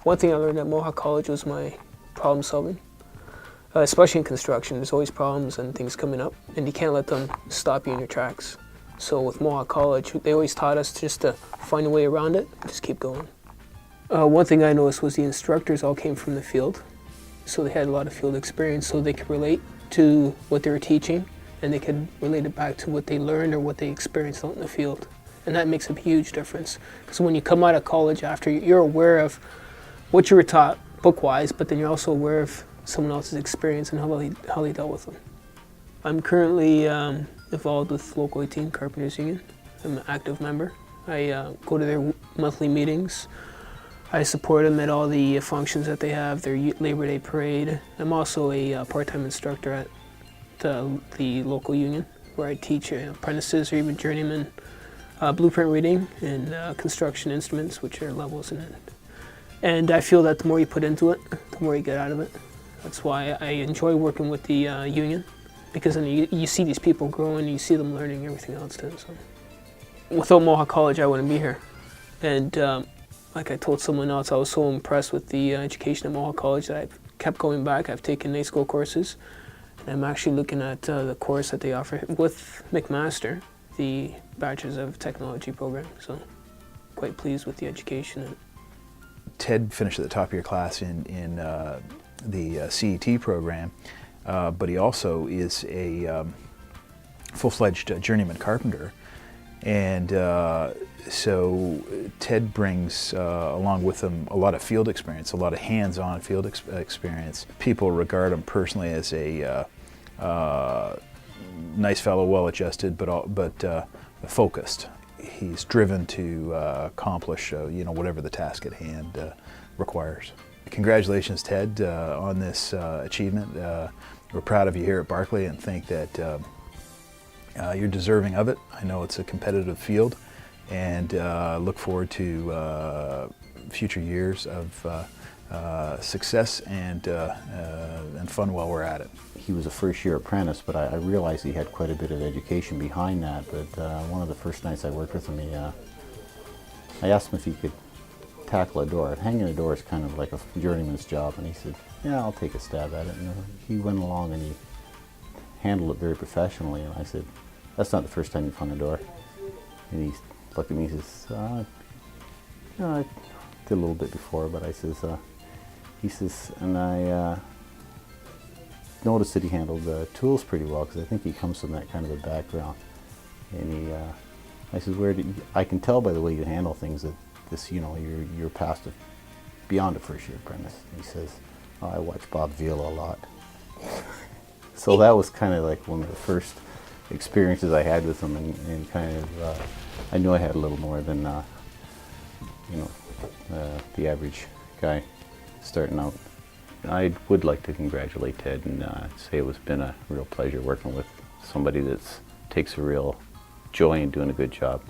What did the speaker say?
One thing I learned at Mohawk College was my problem solving. Especially in construction, there's always problems and things coming up, and you can't let them stop you in your tracks. So with Mohawk College, they always taught us just to find a way around it, just keep going. One thing I noticed was the instructors all came from the field, so they had a lot of field experience, so they could relate to what they were teaching, and they could relate it back to what they learned or what they experienced out in the field. And that makes a huge difference, because when you come out of college after, you're aware of what you were taught book-wise, but then you're also aware of someone else's experience and how they dealt with them. I'm currently involved with Local 18 Carpenters Union. I'm an active member. I go to their monthly meetings. I support them at all the functions that they have, their Labor Day parade. I'm also a part-time instructor at the local union, where I teach apprentices or even journeymen blueprint reading and construction instruments, which are levels in it. And I feel that the more you put into it, the more you get out of it. That's why I enjoy working with the union, because then you see these people growing, you see them learning everything else too. So. Without Mohawk College, I wouldn't be here. And like I told someone else, I was so impressed with the education at Mohawk College that I've kept going back. I've taken night school courses, and I'm actually looking at the course that they offer with McMaster, the Bachelor's of Technology program. So quite pleased with the education. Ted finished at the top of your class in the CET program, but he also is a full-fledged journeyman carpenter. And so Ted brings along with him a lot of field experience, a lot of hands-on field experience. People regard him personally as a nice fellow, well-adjusted, but focused. He's driven to accomplish whatever the task at hand requires. Congratulations, Ted, on this achievement. We're proud of you here at Barclay and think that you're deserving of it. I know it's a competitive field, and look forward to future years of success and fun while we're at it. He was a first-year apprentice, but I realized he had quite a bit of education behind that. But one of the first nights I worked with him, I asked him if he could tackle a door. Hanging a door is kind of like a journeyman's job, and he said, "Yeah, I'll take a stab at it." And he went along and he handled it very professionally. And I said, "That's not the first time you've hung a door." And he looked at me and says, "I did a little bit before," but I says, and I noticed that he handled the tools pretty well, because I think he comes from that kind of a background. And I said, I can tell by the way you handle things that this, you're past beyond a first-year apprentice." And he says, "Oh, I watch Bob Vila a lot." So that was kind of like one of the first experiences I had with him, and kind of, I knew I had a little more than, the average guy starting out. I would like to congratulate Ted and say it's been a real pleasure working with somebody that takes a real joy in doing a good job.